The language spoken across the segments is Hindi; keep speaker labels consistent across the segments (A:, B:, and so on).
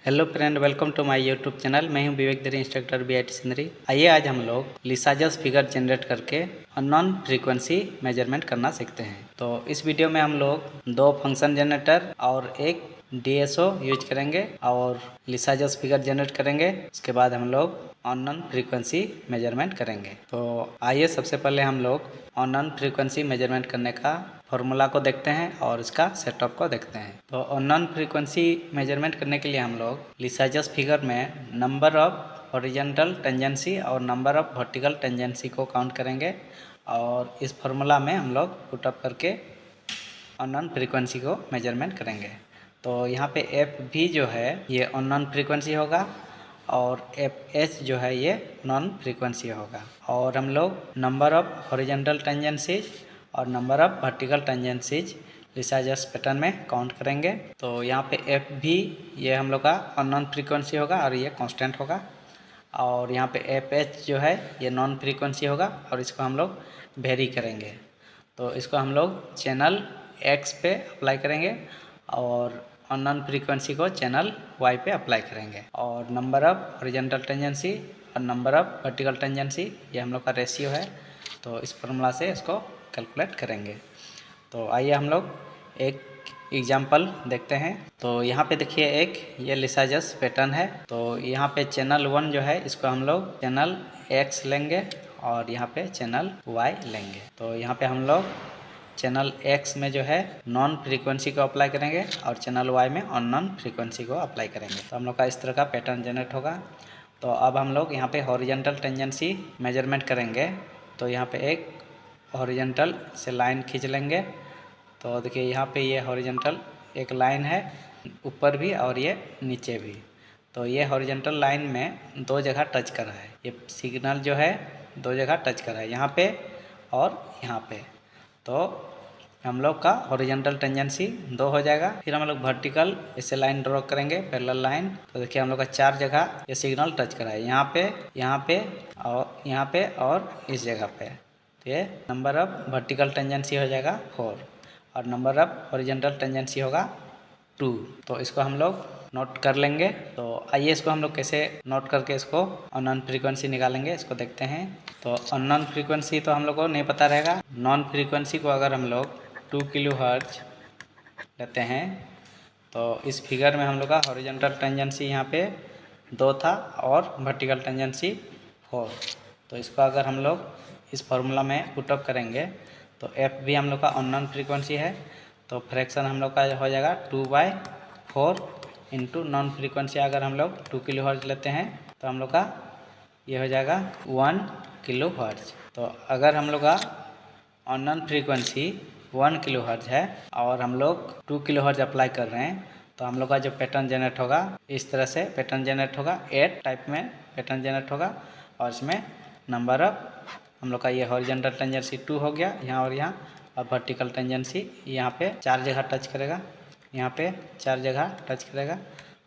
A: Hello friend, welcome to my YouTube channel. मैं हूं विवेक दरी, इंस्ट्रक्टर बीआईटी सिंदरी। आइए आज हम लोग लिसाजस फिगर जनरेट करके अननोन फ्रीक्वेंसी मेजरमेंट करना सीखते हैं। तो इस वीडियो में हम लोग दो फंक्शन जनरेटर और एक डीएसओ यूज करेंगे और लिसाजस फिगर जनरेट करेंगे। उसके बाद हम लोग अननोन फ्रीक्वेंसी मेजरमेंट करेंगे। तो आइए सबसे पहले हम लोग अननोन फ्रीक्वेंसी मेजरमेंट करने का फॉर्मूला को देखते हैं और इसका सेटअप को देखते हैं। तो अननोन फ्रीक्वेंसी मेजरमेंट करने के लिए हम लोग लिसाजस फिगर में नंबर ऑफ हॉरिजॉन्टल टेंजेंसी और नंबर ऑफ वर्टिकल टेंजेंसी को काउंट करेंगे और इस फार्मूला में हम लोग पुटअप करके अननोन फ्रीक्वेंसी को मेजरमेंट करेंगे। तो यहाँ पे एफ भी जो है ये अननोन फ्रीक्वेंसी होगा और एफ एच जो है ये नॉन फ्रीक्वेंसी होगा। और हम लोग नंबर ऑफ हॉरिजॉन्टल टेंजेंसीज और number of vertical tangencies Lissajous pattern में काउंट करेंगे। तो यहाँ पे एफ भी ये हम लोग का अननोन फ्रीक्वेंसी होगा और ये कांस्टेंट होगा। और यहाँ पे एफ एच जो है ये नॉन फ्रीक्वेंसी होगा और इसको हम लोग वेरी करेंगे। तो इसको हम लोग चैनल एक्स पे अप्लाई करेंगे और अननोन फ्रीक्वेंसी को चैनल वाई पे अप्लाई करेंगे। और नंबर ऑफ हॉरिजॉन्टल टेंजेंसी और नंबर ऑफ वर्टिकल टेंजेंसी ये हम लोग का रेशियो है। तो इस फॉर्मूला से इसको कैलकुलेट करेंगे। तो आइए हम लोग एक एग्जाम्पल देखते हैं। तो यहाँ पे देखिए एक ये लिसाजस पैटर्न है। तो यहाँ पे चैनल 1 जो है इसको हम लोग चैनल एक्स लेंगे और यहाँ पे चैनल वाई लेंगे। तो यहाँ पे हम लोग चैनल एक्स में जो है नॉन फ्रीक्वेंसी को अप्लाई करेंगे और चैनल वाई में अननोन फ्रीक्वेंसी को अप्लाई करेंगे। तो हम लोग का इस तरह का पैटर्न जनरेट होगा। तो अब हम लोग यहाँ पे हॉरिजॉन्टल टेंजेंसी मेजरमेंट करेंगे। तो यहाँ पे एक हॉरिजॉन्टल से लाइन खींच लेंगे। तो देखिए यहाँ पे ये हॉरिजॉन्टल एक लाइन है ऊपर भी और ये नीचे भी। तो ये हॉरिजॉन्टल लाइन में दो जगह टच कर रहा है। ये सिग्नल जो है दो जगह टच कर रहा है, यहाँ पे और यहाँ पे। तो हम लोग का हॉरिजॉन्टल टेंजेंसी 2 हो जाएगा। फिर हम लोग वर्टिकल ऐसे लाइन ड्रॉ करेंगे, पैरेलल लाइन। तो देखिए हम लोग का 4 जगह ये सिग्नल टच कर रहा है, यहाँ पे और यहाँ पे और इस जगह पे। तो ये नंबर ऑफ वर्टिकल टेंजेंसी हो जाएगा 4 और नंबर ऑफ हॉरिजॉन्टल टेंजेंसी होगा 2। तो इसको हम लोग नोट कर लेंगे। तो आइए इसको हम लोग कैसे नोट करके इसको अननोन फ्रीक्वेंसी निकालेंगे, इसको देखते हैं। तो अननोन फ्रीक्वेंसी तो हम लोग को नहीं पता रहेगा। नॉन फ्रीक्वेंसी को अगर हम लोग 2 किलो हर्ट्ज लेते हैं तो इस फिगर में हम लोग का हॉरिजॉन्टल टेंजेंसी यहाँ पे 2 था और वर्टिकल टेंजेंसी 4। तो इसको अगर हम लोग इस फार्मूला में पुटअप करेंगे तो एफ भी हम लोग का अननोन फ्रीक्वेंसी है। तो फ्रैक्शन हम लोग का हो जाएगा 2/4 इंटू नॉन फ्रीक्वेंसी अगर हम लोग 2 किलो हर्ट्ज लेते हैं तो हम लोग का ये हो जाएगा 1 किलो हर्ट्ज। तो अगर हम लोग का अननोन फ्रीक्वेंसी 1 किलो हर्ट्ज है और हम लोग 2 किलो हर्ट्ज अप्लाई कर रहे हैं तो हम लोग का जो पैटर्न जनरेट होगा इस तरह से पैटर्न जनरेट होगा। 8 टाइप में पैटर्न जनरेट होगा और इसमें नंबर ऑफ हम लोग का ये हॉरिजॉन्टल टेंजेंसी 2 हो गया यहाँ और यहाँ, और वर्टिकल टेंजेंसी यहाँ पे 4 जगह टच करेगा, यहाँ पे 4 जगह टच करेगा।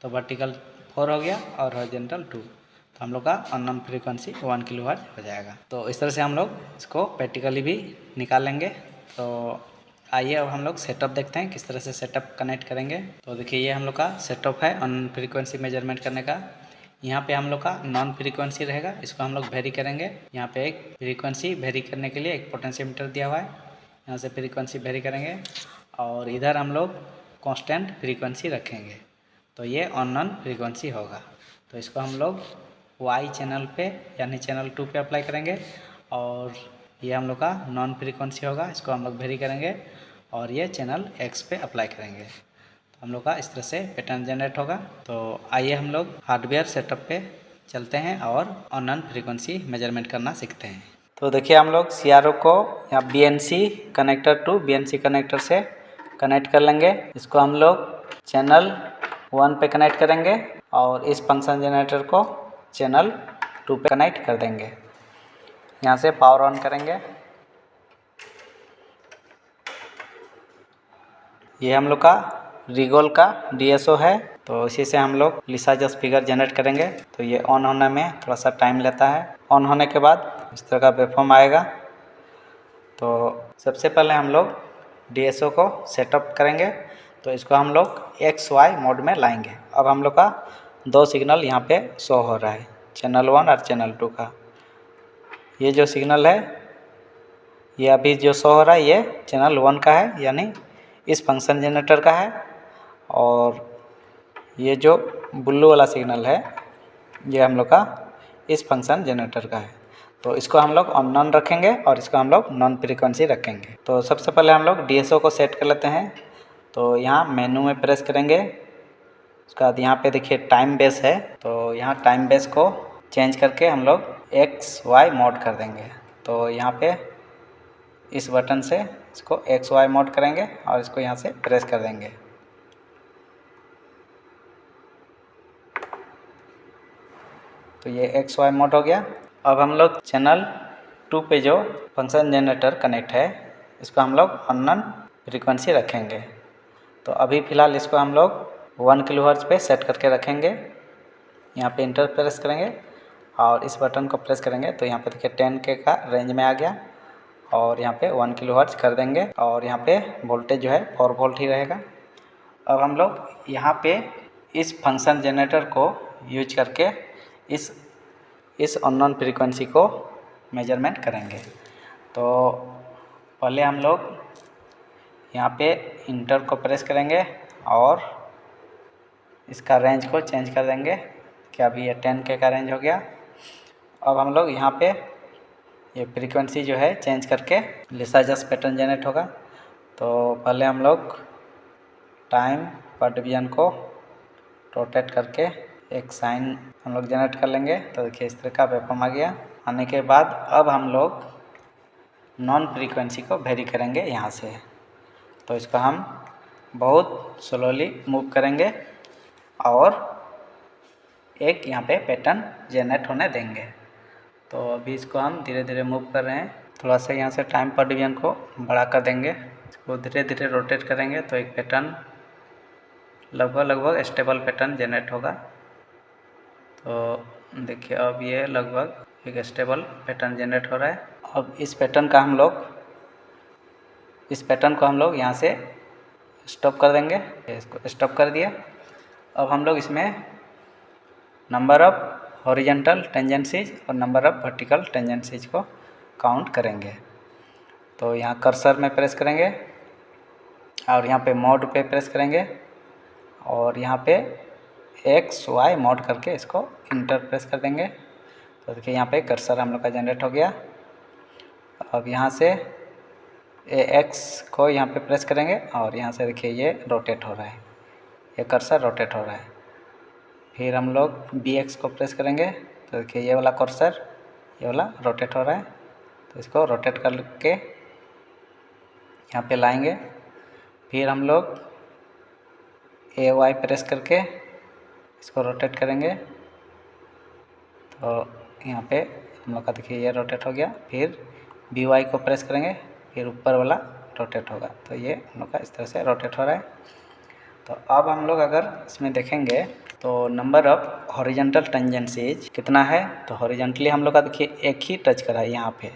A: तो वर्टिकल 4 हो गया और हॉरिजॉन्टल 2। तो हम लोग का अननोन फ्रीक्वेंसी 1 किलो हर्ट्ज हो जाएगा। तो इस तरह से हम लोग इसको प्रैक्टिकली भी निकालेंगे। तो आइए अब हम लोग सेटअप देखते हैं किस तरह से सेटअप कनेक्ट करेंगे। तो देखिए ये हम लोग का सेटअप है अननोन फ्रीक्वेंसी मेजरमेंट करने का। यहाँ पे हम लोग का नॉन फ्रीक्वेंसी रहेगा, इसको हम लोग वेरी करेंगे। यहाँ पे एक फ्रीक्वेंसी वेरी करने के लिए एक पोटेंशियोमीटर दिया हुआ है, यहाँ से फ्रीक्वेंसी वेरी करेंगे और इधर हम लोग कांस्टेंट फ्रीक्वेंसी रखेंगे। तो ये अननोन फ्रीक्वेंसी होगा। तो इसको हम लोग वाई चैनल पे यानी चैनल 2 पे अप्लाई करेंगे और ये हम लोग का नॉन फ्रीक्वेंसी होगा, इसको हम लोग वेरी करेंगे और ये चैनल एक्स पे अप्लाई करेंगे। तो हम लोग का इस तरह से पैटर्न जनरेट होगा। तो आइए हम लोग हार्डवेयर सेटअप पे चलते हैं और अननोन फ्रीक्वेंसी मेजरमेंट करना सीखते हैं। तो देखिए हम लोग CRO को यहाँ BNC connector to BNC connector से कनेक्ट कर लेंगे। इसको हम लोग चैनल 1 पे कनेक्ट करेंगे और इस फंक्शन जनरेटर को चैनल 2 पे कनेक्ट कर देंगे। यहाँ से पावर ऑन करेंगे। ये हम लोग का रिगोल का DSO है। तो इसी से हम लोग लिसाजस फिगर जनरेट करेंगे। तो ये ऑन होने में थोड़ा सा टाइम लेता है। ऑन होने के बाद इस तरह का वेवफॉर्म आएगा। तो सबसे पहले हम लोग DSO को सेटअप करेंगे। तो इसको हम लोग XY मोड में लाएंगे। अब हम लोग का दो सिग्नल यहाँ पे शो हो रहा है, चैनल 1 और चैनल 2 का। ये जो सिग्नल है ये अभी जो शो हो रहा है ये चैनल 1 का है, यानी इस फंक्शन जनरेटर का है। और ये जो ब्लू वाला सिग्नल है ये हम लोग का इस फंक्शन जनरेटर का है। तो इसको हम लोग ऑन नॉन रखेंगे और इसको हम लोग नॉन फ्रीक्वेंसी रखेंगे। तो सबसे पहले हम लोग DSO को सेट कर लेते हैं। तो यहाँ मेनू में प्रेस करेंगे, उसके बाद यहाँ पे देखिए टाइम बेस है, तो यहाँ टाइम बेस को चेंज करके हम लोग XY मोड कर देंगे। तो यहाँ पे इस बटन से इसको XY मोड करेंगे और इसको यहाँ से प्रेस कर देंगे। तो ये XY मोड हो गया। अब हम लोग चैनल 2 पे जो फंक्शन जनरेटर कनेक्ट है इसको हम लोग अननोन फ्रीक्वेंसी रखेंगे। तो अभी फ़िलहाल इसको हम लोग 1 kHz पे सेट करके रखेंगे। यहाँ पे इंटर प्रेस करेंगे और इस बटन को प्रेस करेंगे तो यहाँ पे देखिए 10K का रेंज में आ गया और यहाँ पे 1 kHz कर देंगे और यहाँ पे वोल्टेज जो है 4 वोल्ट ही रहेगा। अब हम लोग यहाँ पे इस फंक्शन जनरेटर को यूज करके इस अननोन फ्रीक्वेंसी को मेजरमेंट करेंगे। तो पहले हम लोग यहाँ पे इंटर को प्रेस करेंगे और इसका रेंज को चेंज कर देंगे कि अभी ये 10K का रेंज हो गया। अब हम लोग यहाँ पे ये फ्रीक्वेंसी जो है चेंज करके लिसाजस पैटर्न जनरेट होगा। तो पहले हम लोग टाइम पर डिवीजन को रोटेट करके एक साइन हम लोग जनरेट कर लेंगे। तो देखिए इस तरह का वेवफॉर्म आ गया। आने के बाद अब हम लोग नॉन फ्रीक्वेंसी को वेरी करेंगे यहाँ से। तो इसको हम बहुत स्लोली मूव करेंगे और एक यहाँ पे पैटर्न जनरेट होने देंगे। तो अभी इसको हम धीरे धीरे मूव कर रहे हैं। थोड़ा सा यहाँ से टाइम पर डिवीजन को बढ़ा कर देंगे, इसको धीरे धीरे रोटेट करेंगे तो एक पैटर्न लगभग स्टेबल पैटर्न जनरेट होगा। तो देखिए अब ये लगभग एक स्टेबल पैटर्न जनरेट हो रहा है। अब इस पैटर्न को हम लोग यहाँ से स्टॉप कर देंगे। इसको स्टॉप कर दिया। अब हम लोग इसमें नंबर ऑफ हॉरिजॉन्टल टेंजेंसीज और नंबर ऑफ वर्टिकल टेंजेंसीज को काउंट करेंगे। तो यहाँ कर्सर में प्रेस करेंगे और यहाँ पे मोड पे प्रेस करेंगे और यहाँ पे XY मोड करके इसको इंटर प्रेस कर देंगे। तो देखिए यहाँ पे कर्सर हम लोग का जनरेट हो गया। अब यहाँ से AX को यहाँ पे प्रेस करेंगे और यहाँ से देखिए ये रोटेट हो रहा है, ये कर्सर रोटेट हो रहा है। फिर हम लोग BX को प्रेस करेंगे तो देखिए ये वाला कर्सर ये वाला रोटेट हो रहा है। तो इसको रोटेट करके यहाँ पे लाएंगे। फिर हम लोग AY प्रेस करके इसको रोटेट करेंगे। तो यहाँ पे हम लोग का देखिए ये रोटेट हो गया। फिर BY को प्रेस करेंगे, फिर ऊपर वाला रोटेट होगा। तो ये हम लोग का इस तरह से रोटेट हो रहा है। तो अब हम लोग अगर इसमें देखेंगे तो नंबर ऑफ हॉरिजॉन्टल टेंजेंसीज कितना है। तो हॉरिजॉन्टली हम लोग का देखिए एक ही टच करा है, यहाँ पे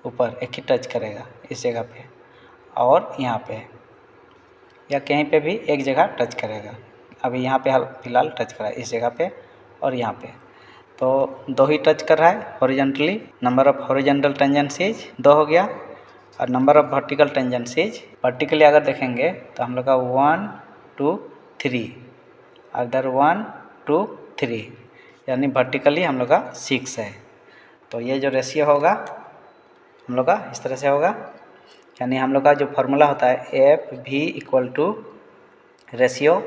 A: ऊपर एक ही टच करेगा इस जगह पे, और यहाँ पे या कहीं पे भी एक जगह टच करेगा। अभी यहाँ पे फिलहाल टच करा है इस जगह पे और यहाँ पे, तो दो ही टच कर रहा है horizontally. Number of horizontal tangencies 2 हो गया और number of vertical tangencies vertically अगर देखेंगे तो हम लोग का 1 2 3 अदर 1 2 3, यानी वर्टिकली हम लोग का 6 है। तो ये जो रेशियो होगा हम लोग का इस तरह से होगा, यानी हम लोग का जो फार्मूला होता है FV इक्वल टू रेशियो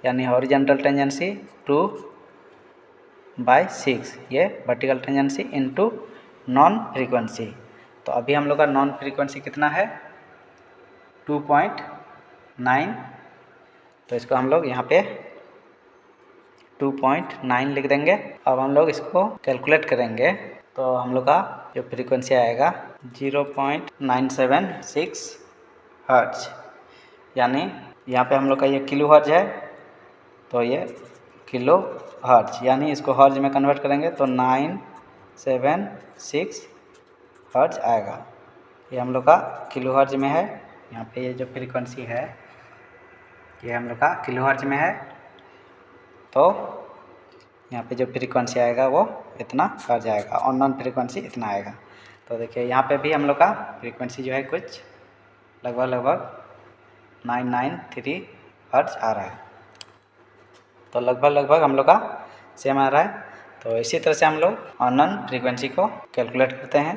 A: यानी हॉरिजॉन्टल टेंजेंसी 2/6, ये vertical tangency into non frequency. तो अभी हम लोग का नॉन फ्रीक्वेंसी कितना है 2.9। तो इसको हम लोग यहाँ पे 2.9 लिख देंगे। अब हम लोग इसको कैलकुलेट करेंगे तो हम लोग का जो फ्रीक्वेंसी आएगा 0.976 हर्ट्ज, यानी यहाँ पे हम लोग का ये किलो हर्ट्ज है तो ये किलो हर्ट्ज, यानी इसको हर्ट्ज में कन्वर्ट करेंगे तो 976 हर्ट्ज आएगा। ये हम लोग का किलो हर्ट्ज में है। यहाँ पे ये जो फ्रीक्वेंसी है ये हम लोग का किलो हर्ट्ज में है। तो यहाँ पे जो फ्रीक्वेंसी आएगा वो इतना कर जाएगा और नॉन फ्रीक्वेंसी इतना आएगा। तो देखिए यहाँ पे भी हम लोग का फ्रीक्वेंसी जो है कुछ लगभग 993 हर्ट्ज आ रहा है। तो लगभग हम लोग का सेम आ रहा है। तो इसी तरह से हम लोग अननोन फ्रीक्वेंसी को कैलकुलेट करते हैं।